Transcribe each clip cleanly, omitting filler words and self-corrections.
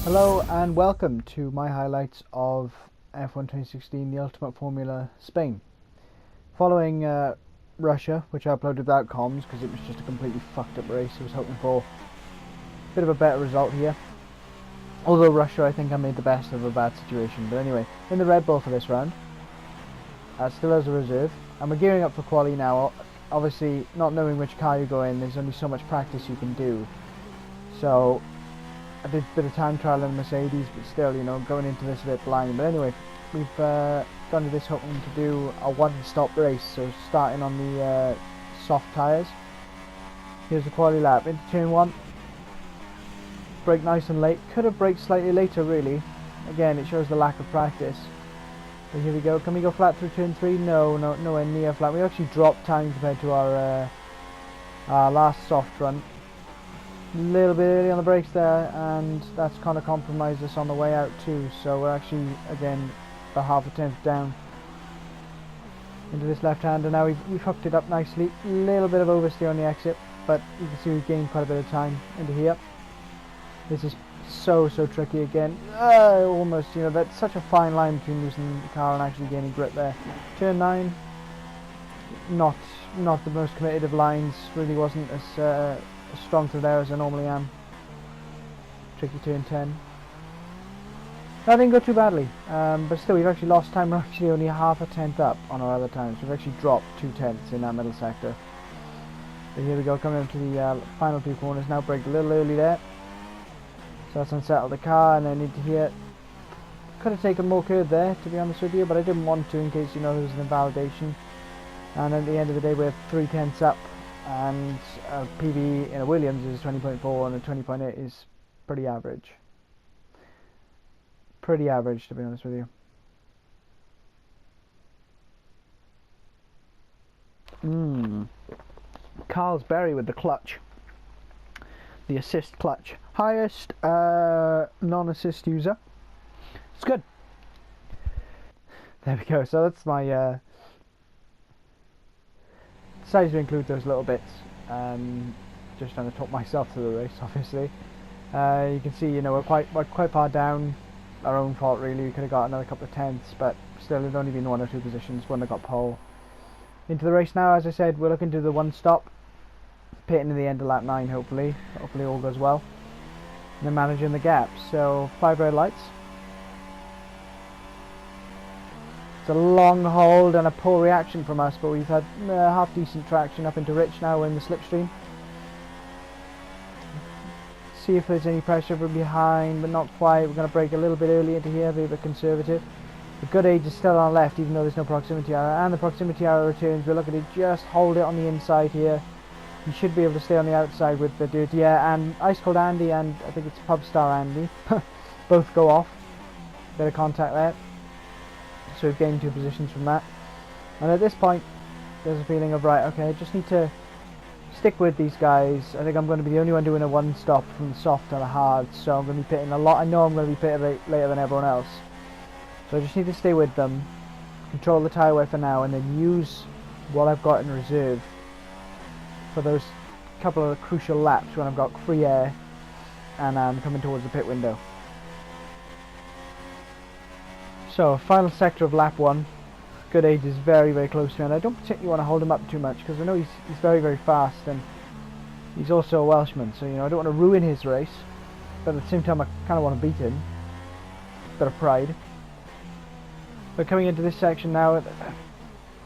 Hello and welcome to my highlights of F1 2016, the Ultimate Formula Spain. Following Russia, which I uploaded without comms because it was just a completely fucked up race. I was hoping for a bit of a better result here. Although Russia, I think I made the best of a bad situation. But anyway, in the Red Bull for this round, still as a reserve. And we're gearing up for quali now. Obviously, not knowing which car you go in, there's only so much practice you can do. So I did a bit of time trial in Mercedes, but still, you know, going into this a bit blind. But anyway, we've gone to this hoping to do a one-stop race, so starting on the soft tyres. Here's the quali lap, into turn 1. Brake nice and late, could have braked slightly later really. Again, it shows the lack of practice. But here we go, can we go flat through turn 3? No, nowhere near flat. We actually dropped time compared to our last soft run. A little bit early on the brakes there, and that's kind of compromised us on the way out too, so we're actually again about half a tenth down into this left hander. Now we've hooked it up nicely, a little bit of oversteer on the exit, but you can see we've gained quite a bit of time into here. This is so tricky again. Almost, you know, that's such a fine line between losing the car and actually gaining grip there. Turn 9, not the most committed of lines, really wasn't as strong through there as I normally am. Tricky turn 10. That didn't go too badly, but still we've actually lost time. We're actually only half a tenth up on our other times. We've actually dropped 2 tenths in that middle sector. But here we go, coming up to the final 2 corners now. Braked a little early there, so that's unsettled the car, and then into here. Could have taken more curve there, to be honest with you, but I didn't want to in case, you know, there was an invalidation. And at the end of the day we're 3 tenths up, and a PB in a Williams is 20.4 and a 20.8 is pretty average. Pretty average, to be honest with you. Carlsberry with the clutch. The assist clutch. Highest non-assist user. It's good. There we go. So that's my decided to include those little bits, just trying to talk myself to the race. Obviously, you can see, you know, we're quite far down. Our own fault really. We could have got another couple of tenths, but still, there's only been 1 or 2 positions. One that got pole. Into the race now. As I said, we're looking to the one stop, pitting in the end of lap 9. Hopefully all goes well. And then managing the gap. So 5 red lights. It's a long hold and a poor reaction from us, but we've had half decent traction up into Rich now. We're in the slipstream. See if there's any pressure from behind, but not quite. We're going to brake a little bit early into here, be a bit conservative. The good age is still on left, even though there's no proximity arrow, and the proximity arrow returns. We're looking to just hold it on the inside here. You should be able to stay on the outside with the dirt. Yeah, and Ice Cold Andy and I think it's Pub Star Andy both go off. Bit of contact there. So we've gained 2 positions from that, and at this point there's a feeling of, right, okay, I just need to stick with these guys. I think I'm going to be the only one doing a one stop from the soft to the hard, so I'm going to be pitting a lot. I know I'm going to be pitting later than everyone else, so I just need to stay with them, control the tyre wear for now, and then use what I've got in reserve for those couple of crucial laps when I've got free air and I'm coming towards the pit window. So, final sector of lap 1. Good age is very close to me, and I don't particularly want to hold him up too much because I know he's very fast, and he's also a Welshman, so, you know, I don't want to ruin his race, but at the same time I kind of want to beat him. Bit of pride. But coming into this section now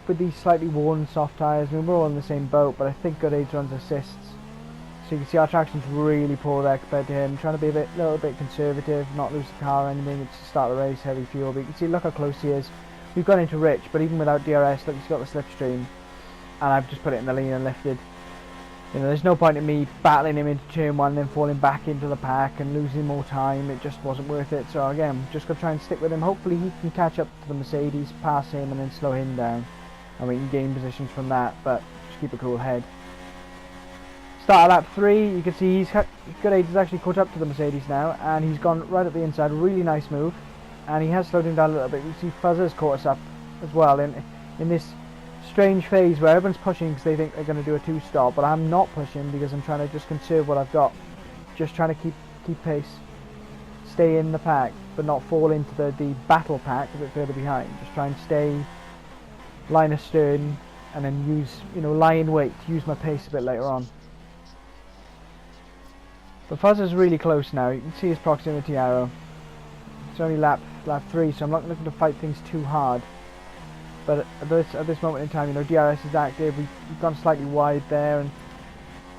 with these slightly worn soft tyres, I mean, we're all in the same boat, but I think Good Age runs assists. So you can see our traction's really poor there compared to him. Trying to be a little bit conservative, not lose the car or anything. It's to start the race, heavy fuel. But you can see, look how close he is. We've gone into Rich, but even without DRS, look, he's got the slipstream, and I've just put it in the lean and lifted. You know, there's no point in me battling him into turn 1, then falling back into the pack and losing more time. It just wasn't worth it. So again, just gonna try and stick with him. Hopefully he can catch up to the Mercedes, pass him, and then slow him down, and we can gain positions from that. But just keep a cool head. Start of lap 3, you can see Good Age has actually caught up to the Mercedes now, and he's gone right up the inside. Really nice move, and he has slowed him down a little bit. You see Fuzzer's caught us up as well in this strange phase where everyone's pushing because they think they're going to do a 2-stop, but I'm not pushing because I'm trying to just conserve what I've got. Just trying to keep pace. stay in the pack, but not fall into the battle pack a bit further behind. Just try and stay line astern, and then use, lie in wait, use my pace a bit later on. But Fuzzer's really close now. You can see his proximity arrow. It's only lap 3, so I'm not looking to fight things too hard. But at this moment in time, DRS is active. We've gone slightly wide there, and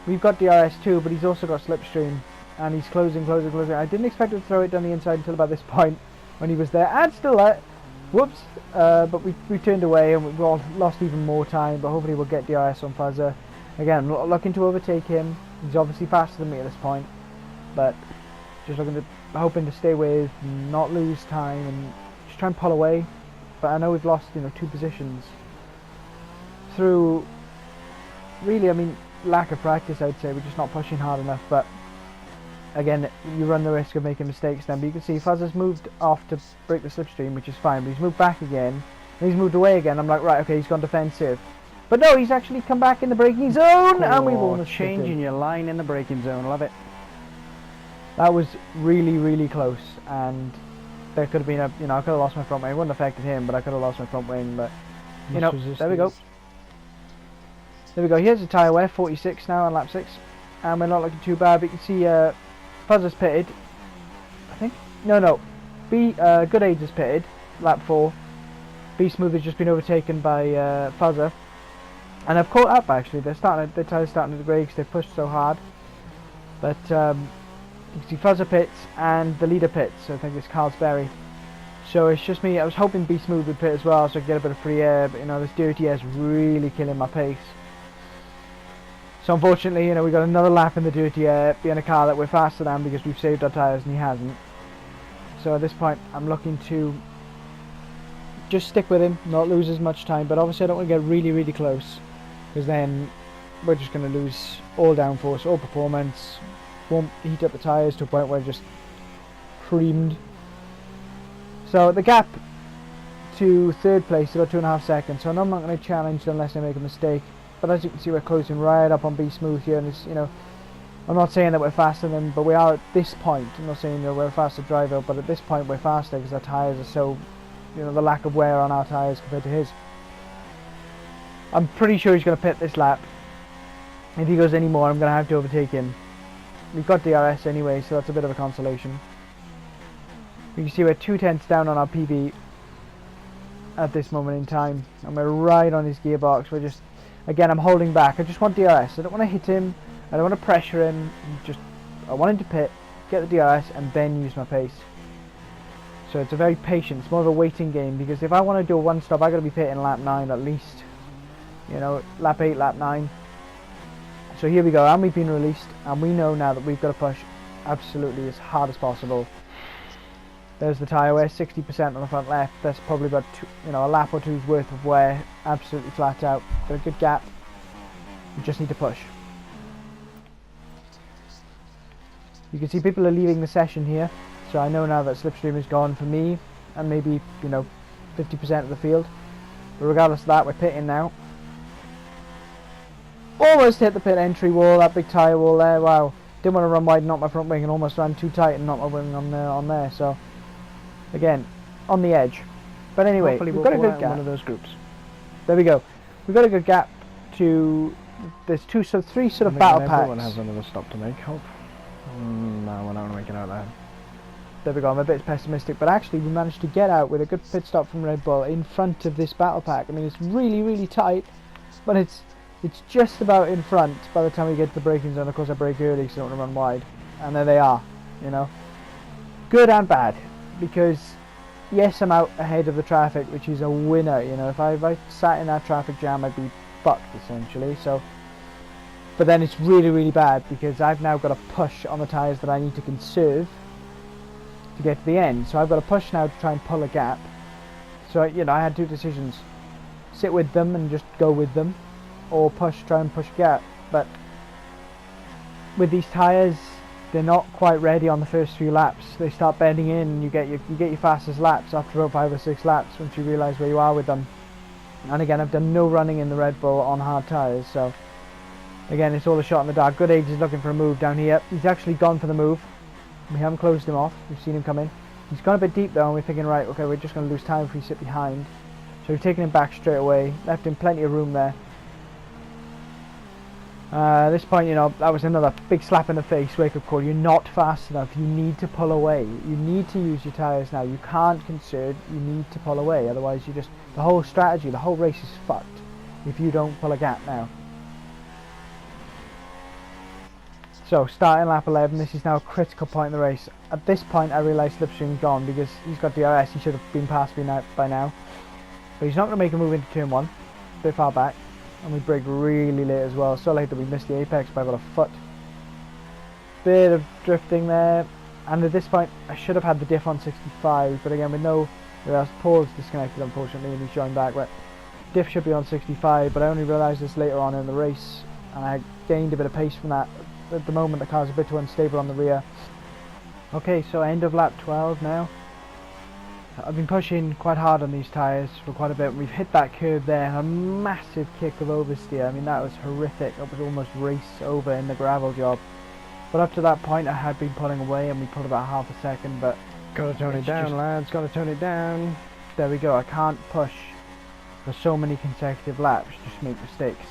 we've got DRS too, but he's also got slipstream, and he's closing. I didn't expect him to throw it down the inside until about this point when he was there, and still there. Whoops! But we turned away, and we've all lost even more time. But hopefully we'll get DRS on Fuzzer. Again, looking to overtake him. He's obviously faster than me at this point, but just hoping to stay with, not lose time, and just try and pull away. But I know we've lost, 2 positions through, really, lack of practice. I'd say we're just not pushing hard enough. But again, you run the risk of making mistakes then. But you can see Fuzzer's moved off to break the slipstream, which is fine. But he's moved back again, and he's moved away again. I'm like, right, okay, he's gone defensive. But no, he's actually come back in the braking zone, and we've almost changing your line in the braking zone. Love it. That was really, really close, and there could have been I could have lost my front wing. It wouldn't have affected him, but I could have lost my front wing. But there we go. There we go. Here's the tyre wear, 46 now on lap 6, and we're not looking too bad. But you can see Fuzzer's pitted, I think. No. Good Age is pitted, lap 4. Be Smooth has just been overtaken by Fuzzer, and I've caught up actually. Their tyres starting to degrade because they pushed so hard. But you can see Fuzzer pits and the leader pits. So I think it's Carlsberry. So it's just me. I was hoping Be Smooth would pit as well, so I could get a bit of free air. But this dirty air is really killing my pace. So unfortunately, we got another lap in the dirty air behind a car that we're faster than because we've saved our tyres and he hasn't. So at this point, I'm looking to just stick with him, not lose as much time. But obviously, I don't want to get really, really close, because then we're just going to lose all downforce, all performance. Won't heat up the tyres to a point where it just creamed. So the gap to third place is about 2.5 seconds. So I know I'm not going to challenge unless I make a mistake. But as you can see, we're closing right up on Be Smooth here, and it's, I'm not saying that we're faster than, but we are at this point. I'm not saying we're a faster driver, but at this point we're faster because our tyres are so, the lack of wear on our tyres compared to his. I'm pretty sure he's going to pit this lap. If he goes any more, I'm going to have to overtake him. We've got DRS anyway, so that's a bit of a consolation. You can see we're 2/10 down on our PB at this moment in time, and we're right on his gearbox. We're just, again, I'm holding back. I just want DRS. I don't want to hit him. I don't want to pressure him. I want him to pit, get the DRS, and then use my pace. So it's a very patient. It's more of a waiting game, because if I want to do a one stop, I got to be pitting lap 9 at least. Lap 8, lap 9. So here we go, and we've been released, and we know now that we've got to push absolutely as hard as possible. There's the tyre wear, 60% on the front left. That's probably about a lap or two's worth of wear, absolutely flat out. Got a good gap. We just need to push. You can see people are leaving the session here, so I know now that slipstream is gone for me, and maybe 50% of the field. But regardless of that, we're pitting now. Almost hit the pit entry wall, that big tyre wall there. Wow, didn't want to run wide and knock my front wing, and almost ran too tight and knocked my wing on there. So again, on the edge. But anyway, we've got a good gap. One of those groups. There we go. We've got a good gap to. There's three sort of battle packs. Everyone has another stop to make. Hope. No, we're not going to make it out there. There we go. I'm a bit pessimistic, but actually we managed to get out with a good pit stop from Red Bull in front of this battle pack. It's really, really tight, but it's just about in front by the time we get to the braking zone. Of course, I brake early because I don't want to run wide, and there they are. Good and bad, because yes, I'm out ahead of the traffic, which is a winner. If I sat in that traffic jam, I'd be fucked essentially. So, but then it's really, really bad because I've now got to push on the tyres that I need to conserve to get to the end. So I've got to push now to try and pull a gap. So I had two decisions: sit with them and just go with them, or try and push a gap. But with these tyres, they're not quite ready on the first few laps. They start bending in, and you get your fastest laps after about 5 or 6 laps once you realise where you are with them. And again, I've done no running in the Red Bull on hard tyres, so again, it's all a shot in the dark. Good Age is looking for a move down here. He's actually gone for the move. We haven't closed him off. We've seen him come in. He's gone a bit deep though, and we're thinking, right, okay, we're just going to lose time if we sit behind. So we've taken him back straight away, left him plenty of room there. At this point, you know, that was another big slap in the face, wake-up call. You're not fast enough. You need to pull away. You need to use your tyres now. You can't concede. You need to pull away. Otherwise, you just... the whole strategy, the whole race is fucked if you don't pull a gap now. So, starting lap 11, this is now a critical point in the race. At this point, I realise Slipstream's gone because he's got DRS. He should have been past me now, by now. But he's not going to make a move into turn 1. A bit far back. And we brake really late as well. So late that we missed the apex by about a foot. Bit of drifting there. And at this point, I should have had the diff on 65. But again, with no... Paul's disconnected, unfortunately, and he's joined back. But diff should be on 65. But I only realised this later on in the race. And I gained a bit of pace from that. At the moment, the car's a bit too unstable on the rear. Okay, so end of lap 12 now. I've been pushing quite hard on these tyres for quite a bit. We've hit that curve there, a massive kick of oversteer. I mean, that was horrific. It was almost race over in the gravel job. But up to that point, I had been pulling away, and we pulled about half a second. But Gotta tone it down, lads. Gotta tone it down. there we go. I can't push for so many consecutive laps. Just make mistakes.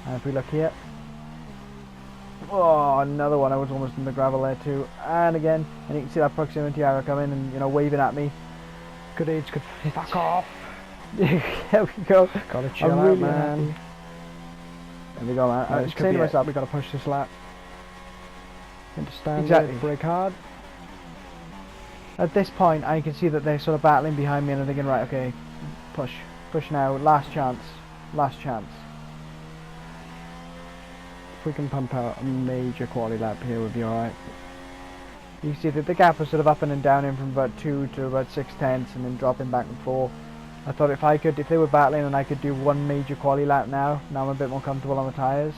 And if we look here, oh, another one. I was almost in the gravel there too. And again, and you can see that proximity arrow coming and, you know, waving at me. Good age, good. Fuck off. There we go. Gotta chill I'm out, really man. happy. There we go, man. Right, I'm this could saying be to it. myself, We gotta push this lap. Understand Exactly. it, brake hard. at this point, I can see that they're sort of battling behind me, and I'm thinking, right, okay, push now, last chance. If we can pump out a major quality lap here, we'll be alright. You see that the gap was sort of up and down in from about 2 to about 6/10, and then dropping back and forth. I thought if they were battling and I could do one major quali lap now I'm a bit more comfortable on the tyres,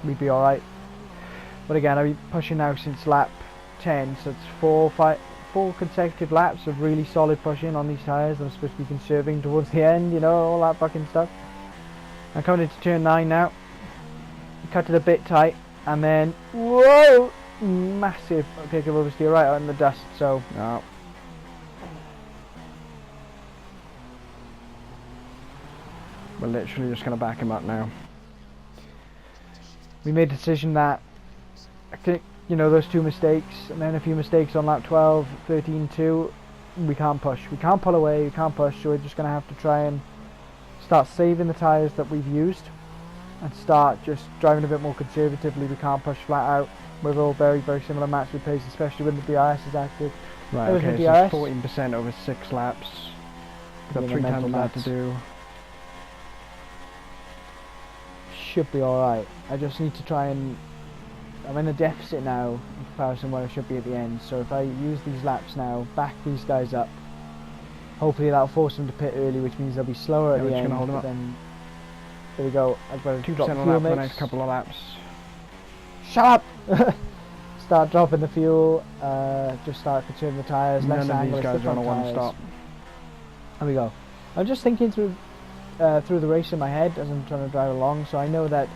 we'd be alright. But again, I've been pushing now since lap 10, so it's 4 consecutive laps of really solid pushing on these tyres. I'm supposed to be conserving towards the end, you know, all that fucking stuff. I'm coming into turn 9 now. Cut it a bit tight, and then, whoa! Massive kick of oversteer right out in the dust, so... No. We're literally just going to back him up now. We made a decision that, I think, you know, those 2 mistakes, and then a few mistakes on lap 12, 13, 2, we can't push. We can't pull away, we can't push, so we're just going to have to try and start saving the tyres that we've used, and start just driving a bit more conservatively. We can't push flat out. We're all very, very similar match with pace, especially when the DRS is active. Right, okay, so it's 14% over 6 laps. We've got 3 times that to do. Should be alright. I just need to try and... I'm in a deficit now in comparison where I should be at the end, so if I use these laps now, back these guys up, hopefully that'll force them to pit early, which means they'll be slower at the end. Hold them up. Then, there we go. I've got to 2% drop a fuel lap for the mix. next couple of laps. Shut up! Start dropping the fuel, just start conserving the tyres. None of these guys are on a one-stop. There we go. I'm just thinking through the race in my head as I'm trying to drive along, so I know that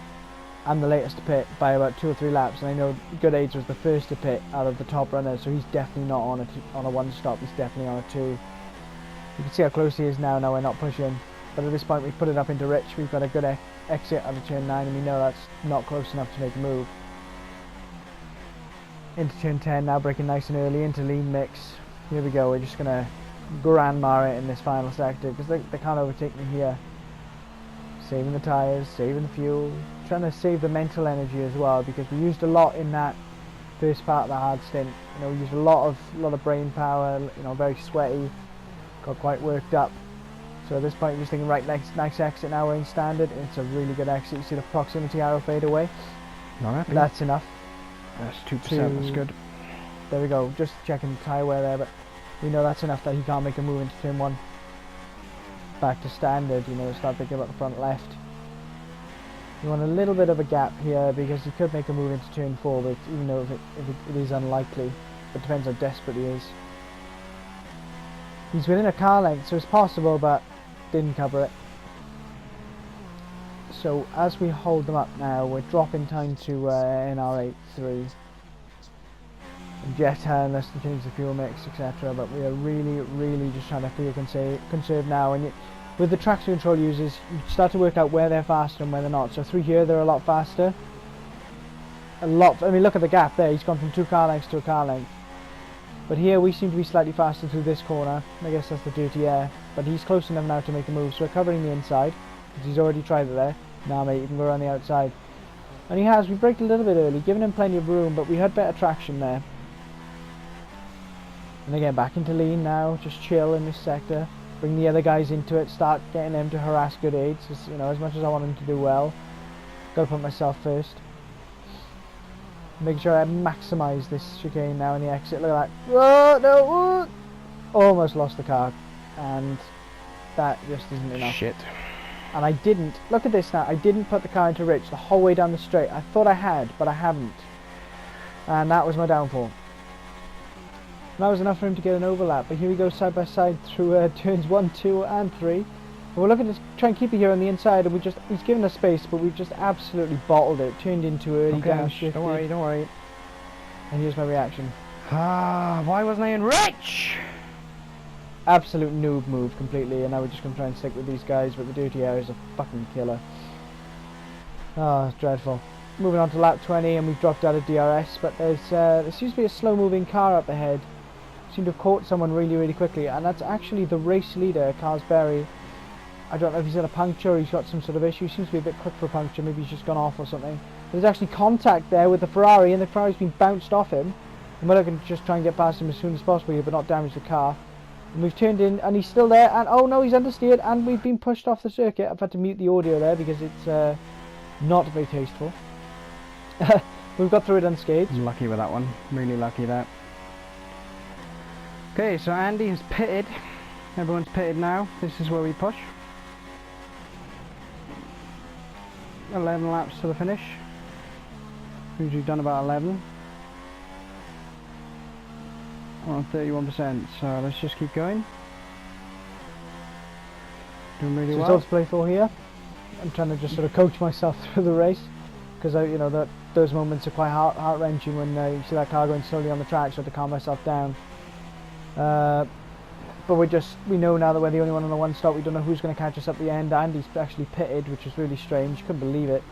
I'm the latest to pit by about 2 or 3 laps, and I know Good Age was the first to pit out of the top runners, so he's definitely not on a one-stop, he's definitely on a 2. You can see how close he is now we're not pushing, but at this point we've put it up into Rich, we've got a good exit out of turn 9, and we know that's not close enough to make a move. Into turn 10 now, braking nice and early, into lean mix. Here we go, we're just going to grandma it in this final sector, because they can't overtake me here. Saving the tyres, saving the fuel, trying to save the mental energy as well, because we used a lot in that first part of the hard stint. You know, we used a lot of brain power, you know, very sweaty, got quite worked up. So at this point, you're just thinking, right, next exit now, we're in standard. It's a really good exit. You see the proximity arrow fade away. Not happy. That's enough. That's 2%, that's good. There we go, just checking the tyre wear there, but we know that's enough that he can't make a move into turn 1. Back to standard, you know, start thinking about the front left. You want a little bit of a gap here because he could make a move into turn 4, but even though it is unlikely, it depends how desperate he is. He's within a car length, so it's possible, but didn't cover it. So as we hold them up now, we're dropping time to NR83. jet unless to change the fuel mix, etc. But we are really just trying to feel conserve now. And with the traction control users, you start to work out where they're faster and where they're not. So through here, they're a lot faster. I mean, look at the gap there. He's gone from 2 car lengths to a car length. But here we seem to be slightly faster through this corner. I guess that's the dirty air. But he's close enough now to make a move. So we're covering the inside, because he's already tried it there. Nah, mate, you can go around the outside. And he has. We braked a little bit early, giving him plenty of room, but we had better traction there. And again, back into lean now. Just chill in this sector. Bring the other guys into it. Start getting them to harass good aids. You know, as much as I want them to do well, got to put myself first. Make sure I maximise this chicane now in the exit. Look at that. Whoa, no, whoa. Almost lost the car. And that just isn't enough. Shit. And I didn't. Look at this now. I didn't put the car into Rich the whole way down the straight. I thought I had, but I haven't. And that was my downfall. And that was enough for him to get an overlap. But here we go side by side through turns 1, 2 and 3. And we're looking to try and keep it here on the inside, and he's given us space, but we've just absolutely bottled it. Turned into early downshift. Don't worry. And here's my reaction. Why wasn't I in Rich? Absolute noob move completely, and now we're just going to try and stick with these guys, but the dirty air is a fucking killer. Oh, it's dreadful. Moving on to lap 20, and we've dropped out of DRS, but there seems to be a slow moving car up ahead. Seem to have caught someone really quickly, and that's actually the race leader, Carsberry. I don't know if he's had a puncture or he's got some sort of issue. He seems to be a bit quick for a puncture. Maybe he's just gone off or something. There's actually contact there with the Ferrari, and the Ferrari's been bounced off him. And we're looking to just try and get past him as soon as possible here, but not damage the car. And we've turned in, and he's still there. And oh no, he's understeered, and we've been pushed off the circuit. I've had to mute the audio there because it's not very tasteful. We've got through it unscathed. I'm lucky with that one. Really lucky there. Okay, so Andy has pitted. Everyone's pitted now. This is where we push. 11 laps to the finish. Usually done about 11. We're on 31%, so let's just keep going. Doing really well. Results to play for here. I'm trying to just sort of coach myself through the race, because you know those moments are quite heart wrenching when you see that car going slowly on the track. So I have to calm myself down. But we know now that we're the only one on the one stop. We don't know who's going to catch us at the end. Andy's actually pitted, which is really strange. Couldn't believe it.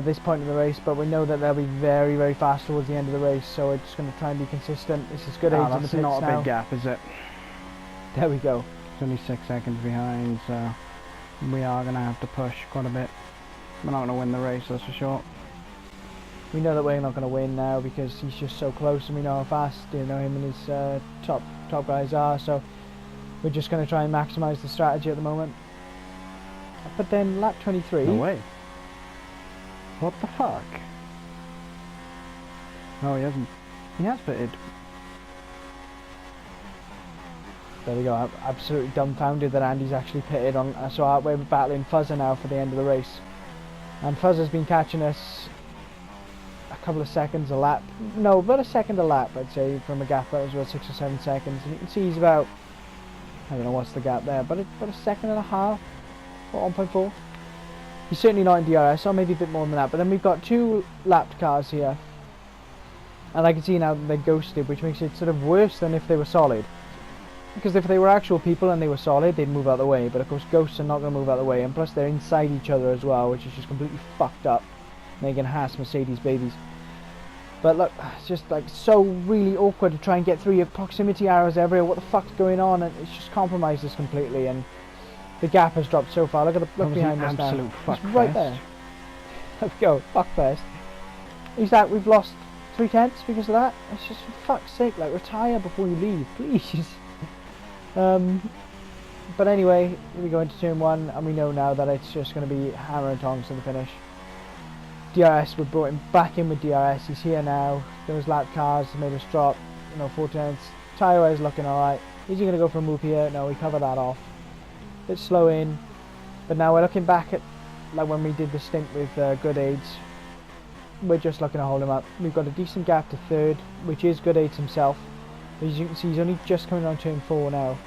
This point of the race, but we know that they'll be very fast towards the end of the race. So we're just going to try and be consistent. This is good aids in the pits now. That's not a big gap, is it? There we go. It's only 6 seconds behind, so we are going to have to push quite a bit. We're not going to win the race, that's for sure. We know that we're not going to win now because he's just so close, and we know how fast him and his top guys are. So we're just going to try and maximise the strategy at the moment. But then lap 23. No way. What the fuck? Oh, he hasn't. He has pitted. There we go. I'm absolutely dumbfounded that Andy's actually pitted on. So we're battling Fuzzer now for the end of the race, and Fuzzer's been catching us a couple of seconds a lap. No, about a second a lap, I'd say, from a gap that was about 6 or 7 seconds. And you can see he's about, I don't know what's the gap there, but about a second and a half, or 1.4. He's certainly not in DRS, or maybe a bit more than that. But then we've got 2 lapped cars here, and I can see now that they're ghosted, which makes it sort of worse than if they were solid. Because if they were actual people and they were solid, they'd move out of the way. But of course, ghosts are not going to move out of the way, and plus they're inside each other as well, which is just completely fucked up. Megan Haas, Mercedes babies. But look, it's just like so really awkward to try and get through your proximity arrows everywhere. What the fuck's going on? And it's just compromised us completely, and the gap has dropped so far. Look at the look behind us now. It's right there. There we go. Fuckfest. Is that we've lost 3/10 because of that? It's just for fuck's sake, like retire before you leave, please. But anyway, we go into turn 1, and we know now that it's just going to be hammer and tongs to the finish. DRS, we brought him back in with DRS. He's here now. Those lap cars made us drop, 4/10. Tyre wear is looking alright. Is he going to go for a move here? No, we cover that off. Bit slow in, but now we're looking back at like when we did the stint with good aids. We're just looking to hold him up. We've got a decent gap to 3rd, which is good aids himself. As you can see, he's only just coming on turn 4 now.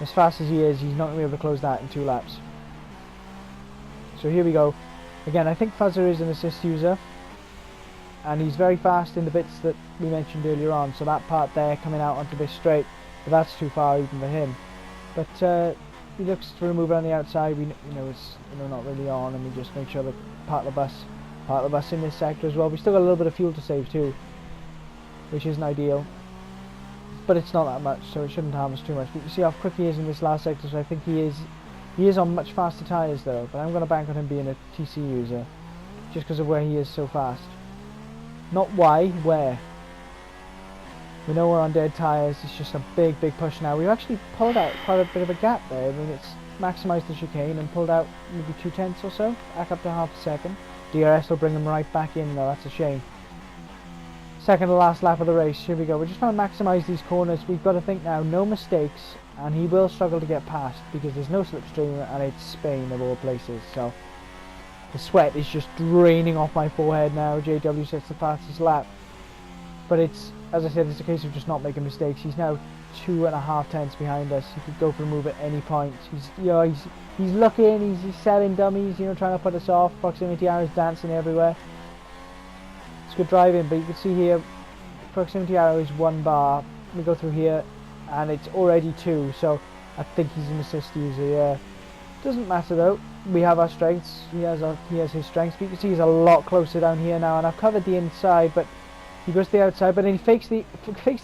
As fast as he is, he's not going to be able to close that in 2 laps. So here we go. Again, I think Fuzzer is an assist user. and he's very fast in the bits that we mentioned earlier on, so that part there coming out onto this straight, but that's too far even for him. But he looks to remove it on the outside. We it's not really on, and we just make sure that part of the bus in this sector as well. We still got a little bit of fuel to save too, which isn't ideal, but it's not that much, so it shouldn't harm us too much. But you see how quick he is in this last sector, so I think he is on much faster tyres though, but I'm going to bank on him being a TC user, just because of where he is so fast. Not why, where. We know we're on dead tyres, it's just a big push now. We've actually pulled out quite a bit of a gap there. I mean, it's maximised the chicane and pulled out maybe 2/10 or so, back up to half a second. DRS will bring them right back in though, that's a shame. Second to last lap of the race, here we go. We're just trying to maximise these corners. We've got to think now, no mistakes, and he will struggle to get past because there's no slipstream and it's Spain of all places. So the sweat is just draining off my forehead now. JW sets the fastest lap, but it's, as I said, it's a case of just not making mistakes. He's now 2.5 tenths behind us. He could go for a move at any point. He's looking, he's selling dummies, trying to put us off. Proximity arrows dancing everywhere. It's good driving, but you can see here, proximity arrow is 1 bar. We go through here, and it's already 2. So I think he's an assist user. Yeah, doesn't matter though. We have our strengths. He has his strengths. But you can see he's a lot closer down here now, and I've covered the inside, but he goes to the outside, but then he fakes the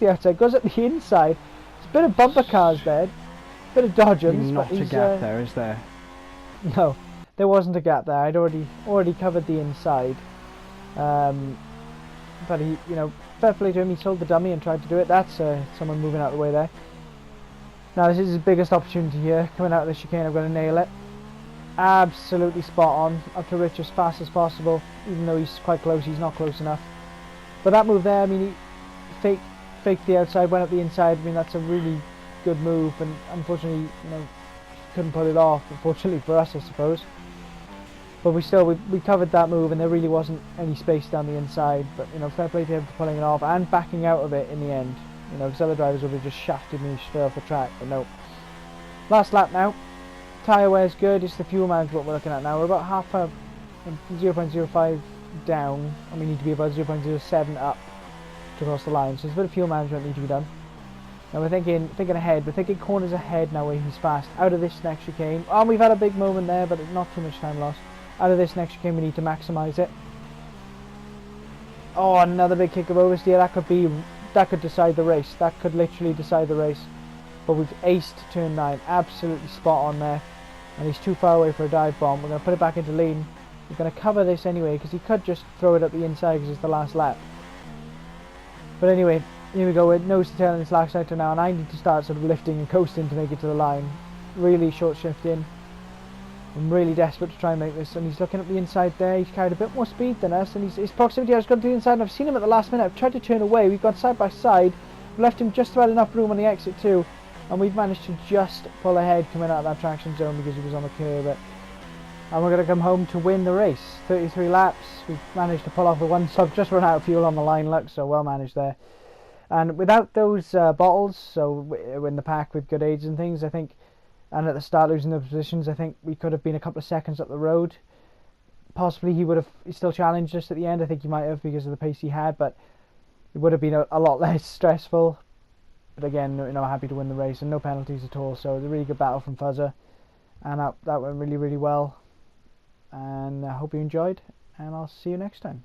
outside, goes up the inside. It's a bit of bumper cars there, bit of dodgems. Not a gap there, is there? No, there wasn't a gap there. I'd already covered the inside. But he, fair play to him. He sold the dummy and tried to do it. That's someone moving out of the way there. Now this is his biggest opportunity here. Coming out of the chicane, I'm going to nail it. Absolutely spot on. Up to Rich as fast as possible. Even though he's quite close, he's not close enough. But that move there, I mean, he faked the outside, went up the inside. I mean, that's a really good move, and unfortunately, couldn't pull it off. Unfortunately for us, I suppose. But we covered that move, and there really wasn't any space down the inside. But fair play to him for pulling it off and backing out of it in the end. Because other drivers would have just shafted me straight off the track. But no. Last lap now. Tyre wear's good. It's the fuel management we're looking at now. We're about half a 0.05 down, and we need to be about 0.07 up to cross the line. So there's a bit of fuel management need to be done. Now we're thinking ahead. We're thinking corners ahead now where he's fast. Out of this next chicane. Oh, we've had a big moment there, but not too much time lost. Out of this next chicane, we need to maximise it. Oh, another big kick of oversteer. That could decide the race. That could literally decide the race. But we've aced turn 9. Absolutely spot on there. And he's too far away for a dive bomb. We're going to put it back into lean. We're going to cover this anyway, because he could just throw it up the inside because it's the last lap. But anyway, here we go. We're nose to tail in this last sector now, and I need to start sort of lifting and coasting to make it to the line. Really short shift in. I'm really desperate to try and make this, and he's looking at the inside there. He's carried a bit more speed than us, and his proximity has gone to the inside, and I've seen him at the last minute. I've tried to turn away. We've gone side by side. We've left him just about enough room on the exit too, and we've managed to just pull ahead coming out of that traction zone because he was on the curb. And we're going to come home to win the race. 33 laps. We've managed to pull off the one stop, just run out of fuel on the line, look, so well managed there. And without those bottles, so in the pack with good aids and things, I think, and at the start losing the positions, I think we could have been a couple of seconds up the road. Possibly he would have still challenged us at the end. I think he might have because of the pace he had, but it would have been a lot less stressful. But again, happy to win the race and no penalties at all. So it was a really good battle from Fuzzer, and that went really, really well. And I hope you enjoyed, and I'll see you next time.